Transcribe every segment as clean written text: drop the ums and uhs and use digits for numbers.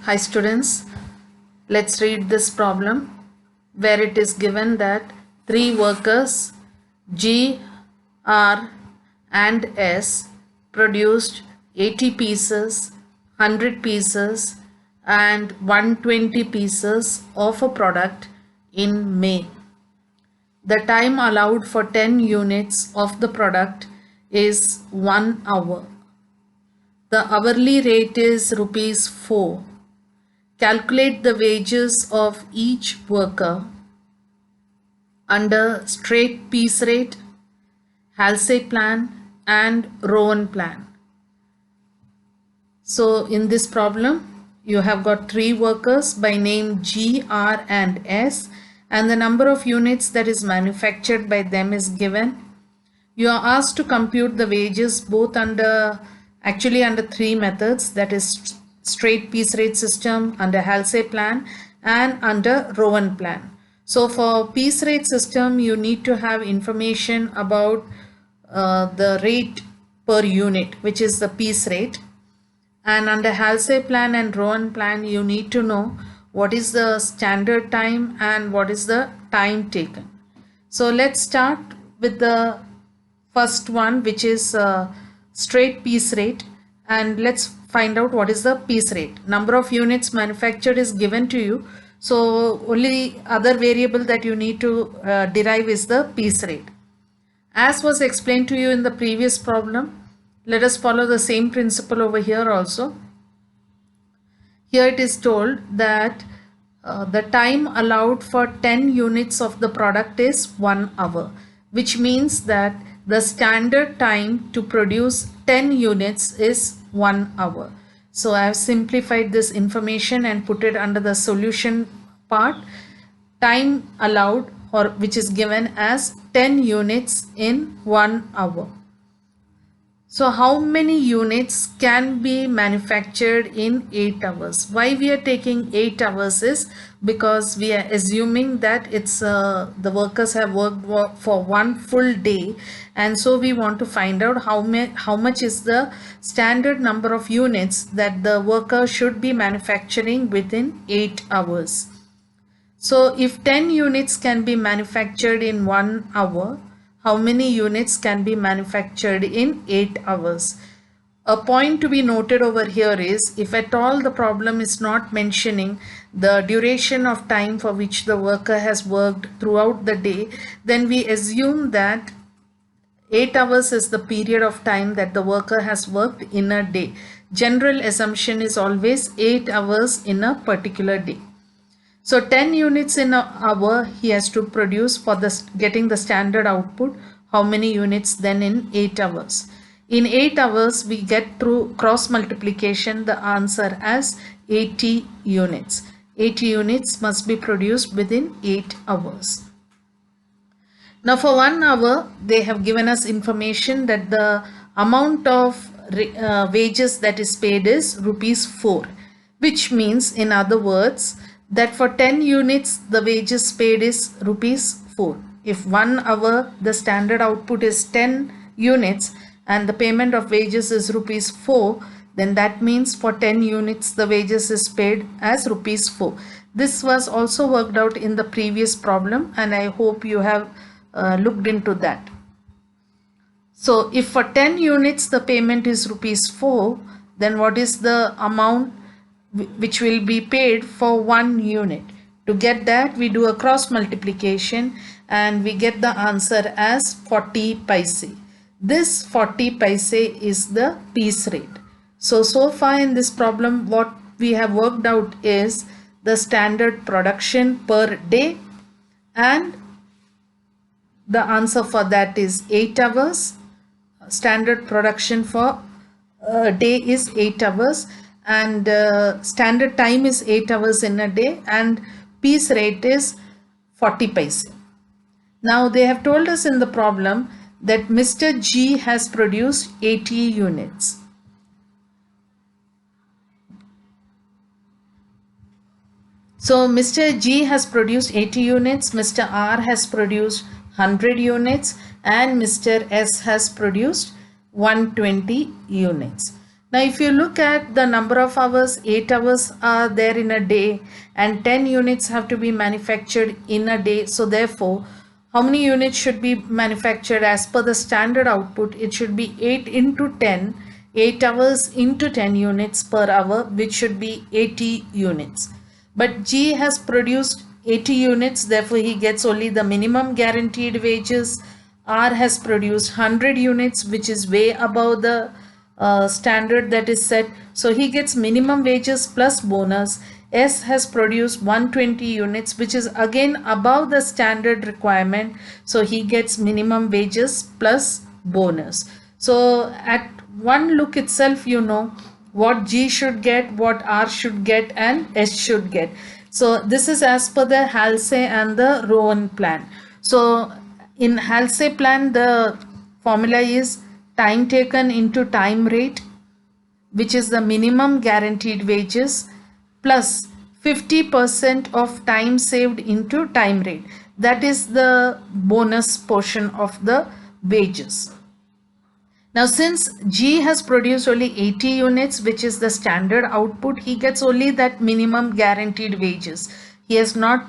Hi students, let's read this problem where it is given that three workers G, R and S produced 80 pieces, 100 pieces and 120 pieces of a product in May. The time allowed for 10 units of the product is 1 hour. The hourly rate is rupees 4. Calculate the wages of each worker under straight piece rate, Halsey plan and Rowan plan. So in this problem, you have got three workers by name G, R and S, and the number of units that is manufactured by them is given. You are asked to compute the wages both under three methods, that is straight piece rate system, under Halsey plan and under Rowan plan. So for piece rate system, you need to have information about the rate per unit, which is the piece rate. And under Halsey plan and Rowan plan, you need to know what is the standard time and what is the time taken. So let's start with the first one, which is straight piece rate, and let's find out what is the piece rate. Number of units manufactured is given to you, so only other variable that you need to derive is the piece rate. As was explained to you in the previous problem, let us follow the same principle over here also. Here it is told that the time allowed for 10 units of the product is 1 hour, which means that the standard time to produce 10 units is 1 hour. So I have simplified this information and put it under the solution part. Time allowed, or which is given as 10 units in 1 hour. So how many units can be manufactured in 8 hours? Why we are taking 8 hours is because we are assuming that it's the workers have worked for one full day, and so we want to find out how much is the standard number of units that the worker should be manufacturing within 8 hours. So if 10 units can be manufactured in 1 hour, how many units can be manufactured in 8 hours? A point to be noted over here is, if at all the problem is not mentioning the duration of time for which the worker has worked throughout the day, then we assume that 8 hours is the period of time that the worker has worked in a day. General assumption is always 8 hours in a particular day. So 10 units in an hour he has to produce for getting the standard output. How many units then in 8 hours? In 8 hours we get through cross multiplication the answer as 80 units. 80 units must be produced within 8 hours. Now for 1 hour they have given us information that the amount of wages that is paid is rupees 4, which means, in other words, that for 10 units the wages paid is rupees 4. If 1 hour the standard output is 10 units and the payment of wages is rupees 4, then that means for 10 units the wages is paid as rupees 4. This was also worked out in the previous problem, and I hope you have looked into that. So if for 10 units the payment is rupees 4, then what is the amount which will be paid for 1 unit? To get that, we do a cross multiplication and we get the answer as 40 paise. This 40 paise is the piece rate. So far in this problem, what we have worked out is the standard production per day, and the answer for that is 8 hours. Standard production for a day is 8 hours, and standard time is 8 hours in a day, and piece rate is 40 paise. Now they have told us in the problem that Mr. G has produced 80 units. So Mr. G has produced 80 units, Mr. R has produced 100 units, and Mr. S has produced 120 units. Now, if you look at the number of hours, 8 hours are there in a day and 10 units have to be manufactured in a day. So therefore, how many units should be manufactured as per the standard output? It should be 8 into 10, 8 hours into 10 units per hour, which should be 80 units. But G has produced 80 units, therefore he gets only the minimum guaranteed wages. R has produced 100 units, which is way above the standard that is set, so he gets minimum wages plus bonus. S has produced 120 units, which is again above the standard requirement, so he gets minimum wages plus bonus. So at one look itself, you know what G should get, what R should get, and S should get. So this is as per the Halsey and the Rowan plan. So in Halsey plan, the formula is time taken into time rate, which is the minimum guaranteed wages, plus 50% of time saved into time rate. That is the bonus portion of the wages. Now, since G has produced only 80 units, which is the standard output, he gets only that minimum guaranteed wages. He has not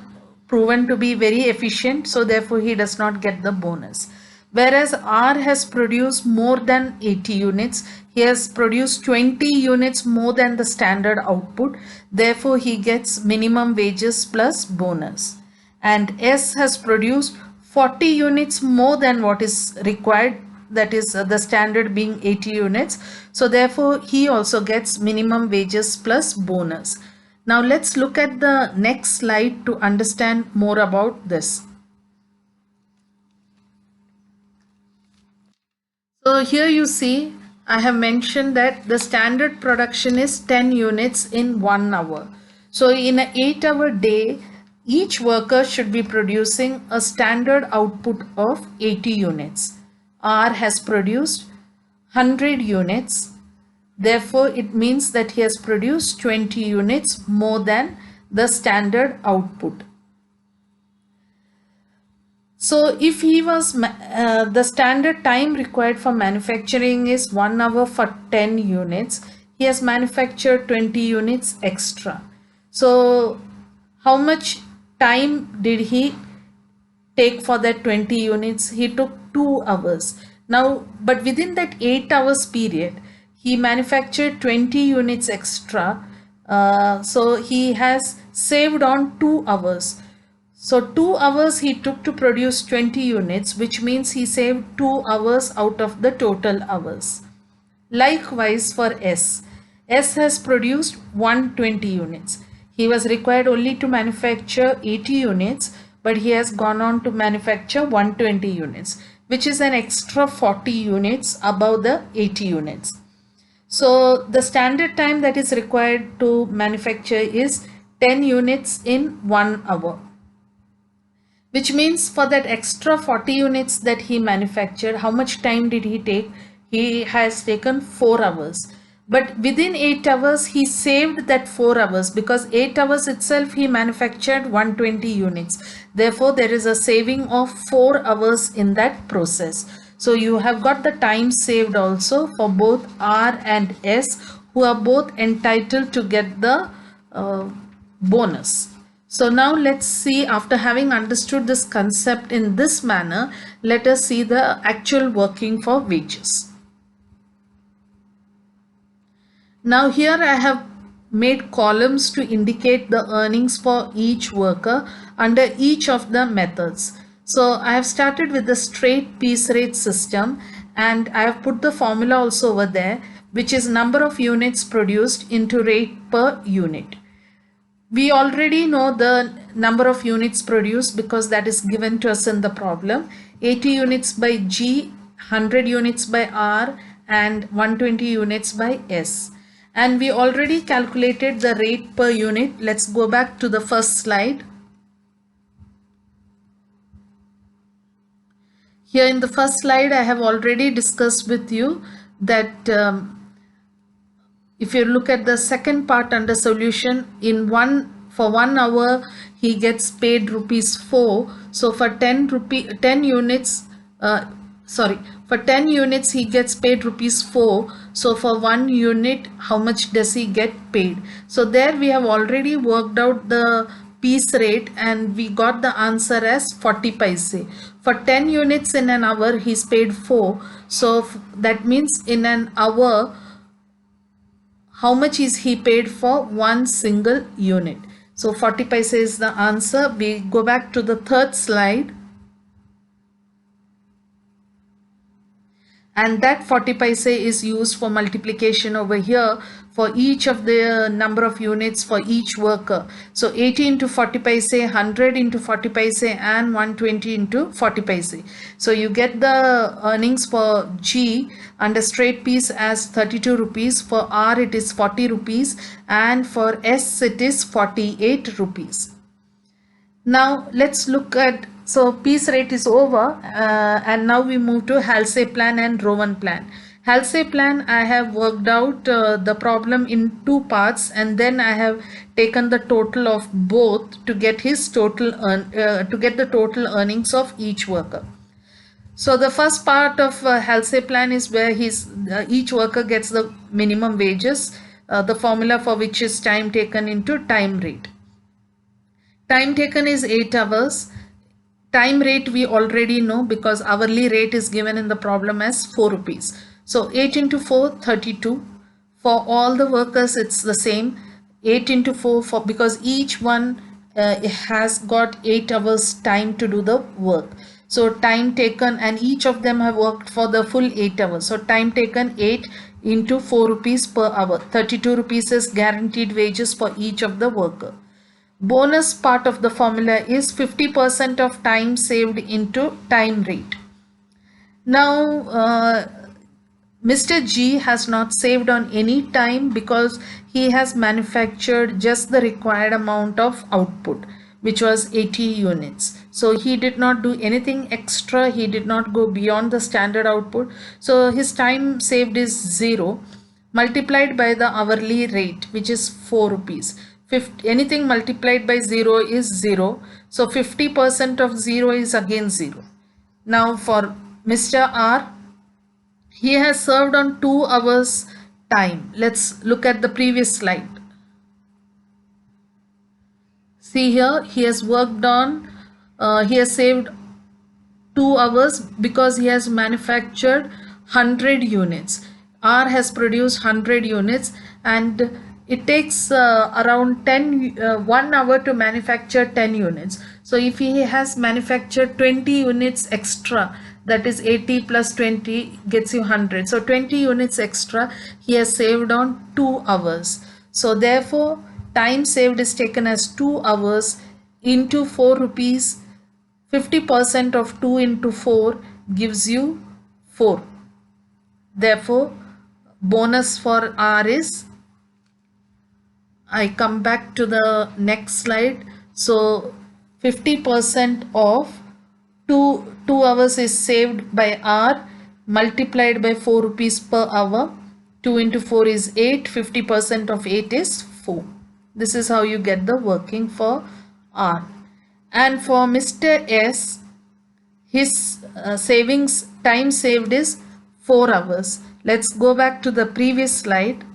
proven to be very efficient, so therefore he does not get the bonus. Whereas R has produced more than 80 units, he has produced 20 units more than the standard output, therefore he gets minimum wages plus bonus. And S has produced 40 units more than what is required, that is the standard being 80 units, so therefore he also gets minimum wages plus bonus. Now let's look at the next slide to understand more about this. So here you see I have mentioned that the standard production is 10 units in 1 hour. So in an 8-hour day, each worker should be producing a standard output of 80 units. R has produced 100 units. Therefore, it means that he has produced 20 units more than the standard output. So if he was, the standard time required for manufacturing is 1 hour for 10 units. He has manufactured 20 units extra. So how much time did he take for that 20 units? He took 2 hours. Now, but within that 8 hours period, he manufactured 20 units extra. So he has saved on 2 hours. So 2 hours he took to produce 20 units, which means he saved 2 hours out of the total hours. Likewise for S. S has produced 120 units. He was required only to manufacture 80 units, but he has gone on to manufacture 120 units, which is an extra 40 units above the 80 units. So the standard time that is required to manufacture is 10 units in 1 hour. Which means for that extra 40 units that he manufactured, how much time did he take? He has taken 4 hours. But within 8 hours, he saved that 4 hours, because 8 hours itself he manufactured 120 units. Therefore, there is a saving of 4 hours in that process. So you have got the time saved also for both R and S, who are both entitled to get the bonus. So now let's see, after having understood this concept in this manner, let us see the actual working for wages. Now here I have made columns to indicate the earnings for each worker under each of the methods. So I have started with the straight piece rate system, and I have put the formula also over there, which is number of units produced into rate per unit. We already know the number of units produced because that is given to us in the problem. 80 units by G, 100 units by R, and 120 units by S. And we already calculated the rate per unit. Let's go back to the first slide. Here in the first slide, I have already discussed with you that if you look at the second part under solution, for 1 hour he gets paid rupees 4. So for 10 units he gets paid rupees 4. So for 1 unit, how much does he get paid? So there we have already worked out the piece rate and we got the answer as 40 paise. For 10 units in an hour, he's paid 4. So that means in an hour, how much is he paid for 1 single unit? So 40 paise is the answer. We go back to the third slide. And that 40 paise is used for multiplication over here for each of the number of units for each worker. So 80 into 40 paise, 100 into 40 paise and 120 into 40 paise. So you get the earnings for G under straight piece as 32 rupees, for R it is 40 rupees and for S it is 48 rupees. Now let's look at, so piece rate is over and now we move to Halsey plan and Rowan plan. Halsey plan, I have worked out the problem in 2 parts and then I have taken the total of both to get his total to get the total earnings of each worker. So the first part of Halsey plan is where each worker gets the minimum wages, the formula for which is time taken into time rate. Time taken is 8 hours. Time rate we already know because hourly rate is given in the problem as 4 rupees. So 8 into 4, 32. For all the workers it's the same. 8 into 4 because each one has got 8 hours time to do the work. So time taken, and each of them have worked for the full 8 hours. So time taken 8 into 4 rupees per hour. 32 rupees is guaranteed wages for each of the worker. Bonus part of the formula is 50% of time saved into time rate. Now Mr. G has not saved on any time because he has manufactured just the required amount of output, which was 80 units. So he did not do anything extra. He did not go beyond the standard output. So his time saved is 0 multiplied by the hourly rate, which is 4 rupees. Anything multiplied by 0 is 0. So 50% of 0 is again 0. Now for Mr. R, he has served on 2 hours time. Let's look at the previous slide. See here, he has worked on, he has saved 2 hours because he has manufactured 100 units. R has produced 100 units and it takes around 1 hour to manufacture 10 units. So if he has manufactured 20 units extra, that is 80 plus 20 gets you 100. So 20 units extra he has saved on 2 hours. So therefore time saved is taken as 2 hours into 4 rupees. 50% of 2 into 4 gives you 4. Therefore bonus for R is, I come back to the next slide. So 50% of 2 hours is saved by R multiplied by 4 rupees per hour. 2 into 4 is 8. 50% of 8 is 4. This is how you get the working for R. And for Mr. S, his savings time saved is 4 hours. Let's go back to the previous slide.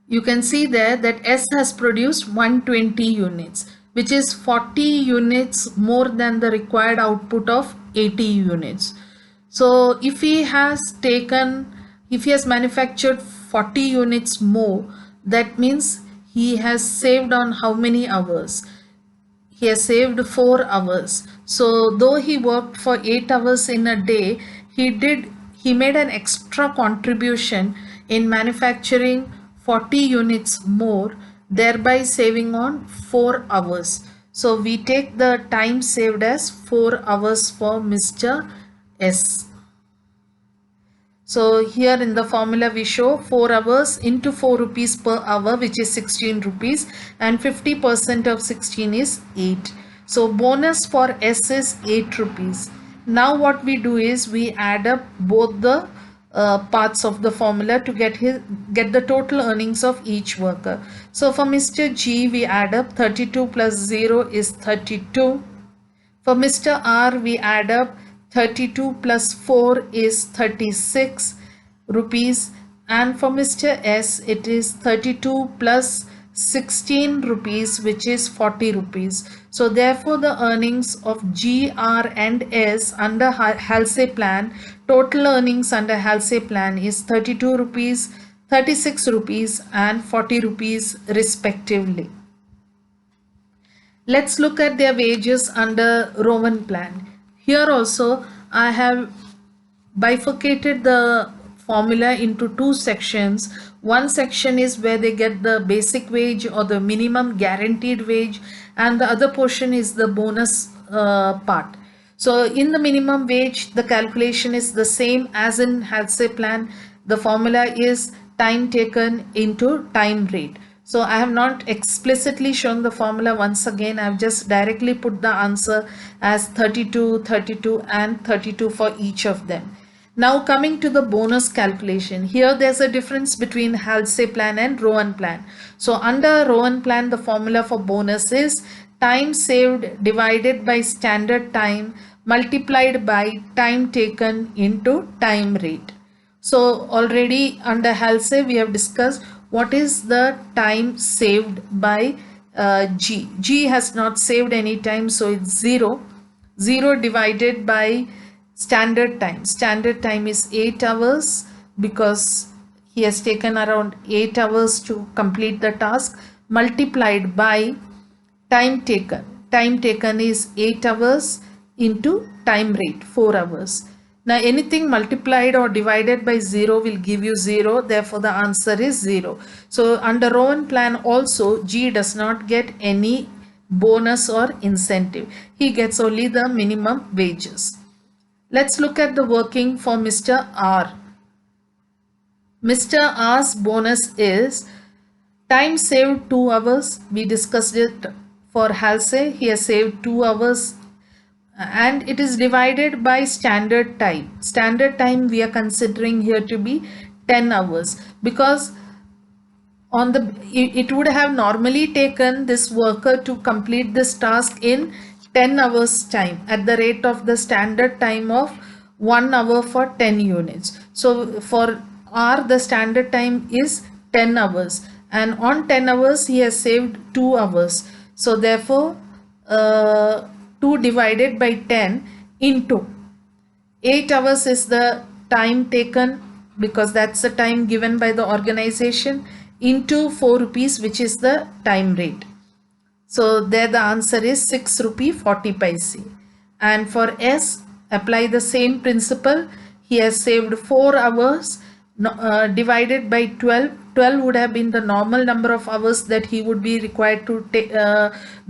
You can see there that S has produced 120 units, which is 40 units more than the required output of 80 units. So if he has manufactured 40 units more, that means he has saved on how many hours? He has saved 4 hours. So though he worked for 8 hours in a day, he made an extra contribution in manufacturing 40 units more, thereby saving on 4 hours. So we take the time saved as 4 hours for Mr. S. So here in the formula we show 4 hours into 4 rupees per hour, which is 16 rupees, and 50% of 16 is 8. So bonus for S is 8 rupees. Now what we do is we add up both the parts of the formula to get the total earnings of each worker. So for Mr. G we add up 32 plus 0 is 32. For Mr. R we add up 32 plus 4 is 36 rupees, and for Mr. S it is 32 plus 16 rupees, which is 40 rupees. So therefore the earnings of G, R and S under Halsey plan, total earnings under Halsey plan is 32 rupees, 36 rupees and 40 rupees respectively. Let's look at their wages under Rowan plan. Here also I have bifurcated the formula into two sections. One section is where they get the basic wage or the minimum guaranteed wage, and the other portion is the bonus part. So in the minimum wage, the calculation is the same as in Halsey plan. The formula is time taken into time rate. So I have not explicitly shown the formula once again. I have just directly put the answer as 32, 32 and 32 for each of them. Now coming to the bonus calculation, here there's a difference between Halsey plan and Rowan plan. So under Rowan plan, the formula for bonus is time saved divided by standard time multiplied by time taken into time rate. So already under Halsey we have discussed what is the time saved by G. G has not saved any time, so it's 0. 0 divided by standard time. Standard time is 8 hours because he has taken around 8 hours to complete the task, multiplied by time taken. Time taken is 8 hours into time rate, 4 hours. Now anything multiplied or divided by 0 will give you 0, therefore the answer is 0. So under Rowan plan also, G does not get any bonus or incentive. He gets only the minimum wages. Let's look at the working for Mr. R. Mr. R's bonus is time saved 2 hours. We discussed it for Halsey. He has saved 2 hours and it is divided by standard time. Standard time we are considering here to be 10 hours because on the it would have normally taken this worker to complete this task in 10 hours time at the rate of the standard time of 1 hour for 10 units. So for R the standard time is 10 hours and on 10 hours he has saved 2 hours. So therefore 2 divided by 10 into 8 hours is the time taken because that's the time given by the organization, into 4 rupees, which is the time rate. So there the answer is 6 rupee 40 paise. And for S, apply the same principle. He has saved 4 hours divided by 12. 12 would have been the normal number of hours that he would be required to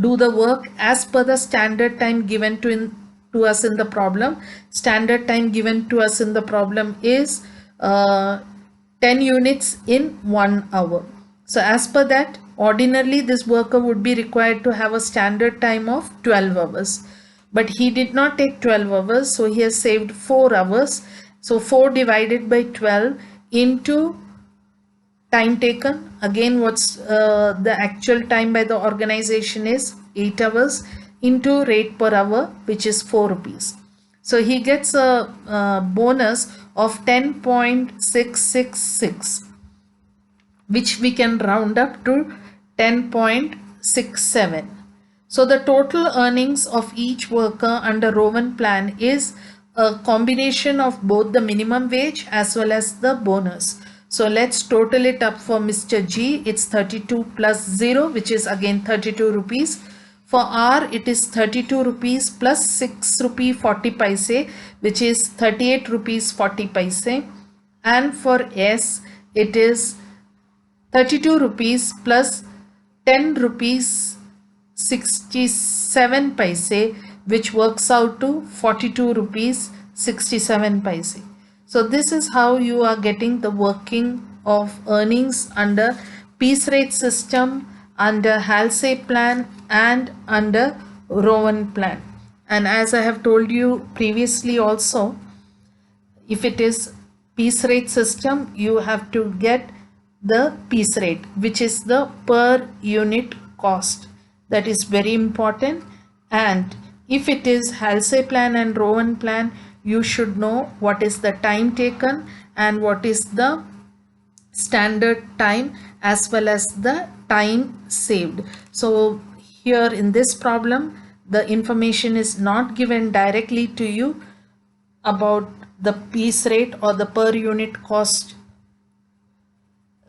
do the work as per the standard time given to us in the problem. Standard time given to us in the problem is 10 units in 1 hour. So as per that, ordinarily this worker would be required to have a standard time of 12 hours. But he did not take 12 hours, so he has saved 4 hours. So 4 divided by 12 into time taken. Again, what's the actual time by the organization is 8 hours into rate per hour, which is 4 rupees. So he gets a bonus of 10.666, which we can round up to 10.67. So the total earnings of each worker under Rowan plan is a combination of both the minimum wage as well as the bonus. So let's total it up for Mr. G. It's 32 plus 0, which is again 32 rupees. For R, it is 32 rupees plus 6 rupee 40 paise, which is 38 rupees 40 paise. And for S, it is 32 rupees plus 10 rupees 67 paise, which works out to 42 rupees 67 paise. So this is how you are getting the working of earnings under piece rate system, under Halsey plan and under Rowan plan. And as I have told you previously also, if it is piece rate system, you have to get the piece rate, which is the per unit cost. That is very important. And if it is Halsey plan and Rowan plan, you should know what is the time taken and what is the standard time as well as the time saved. So here in this problem, the information is not given directly to you about the piece rate or the per unit cost.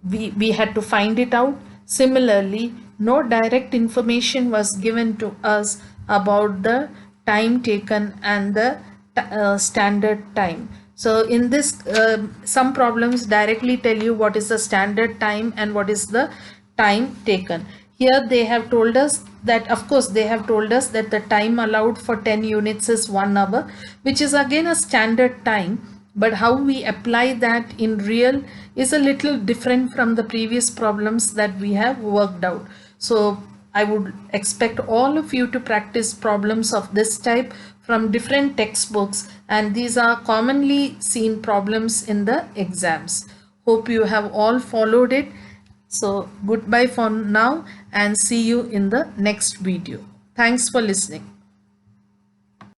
We had to find it out. Similarly, no direct information was given to us about the time taken and the standard time. So in this, some problems directly tell you what is the standard time and what is the time taken. Here they have told us that, of course, they have told us that the time allowed for 10 units is 1 hour, which is again a standard time. But how we apply that in real is a little different from the previous problems that we have worked out. So I would expect all of you to practice problems of this type from different textbooks, and these are commonly seen problems in the exams. Hope you have all followed it. So goodbye for now and see you in the next video. Thanks for listening.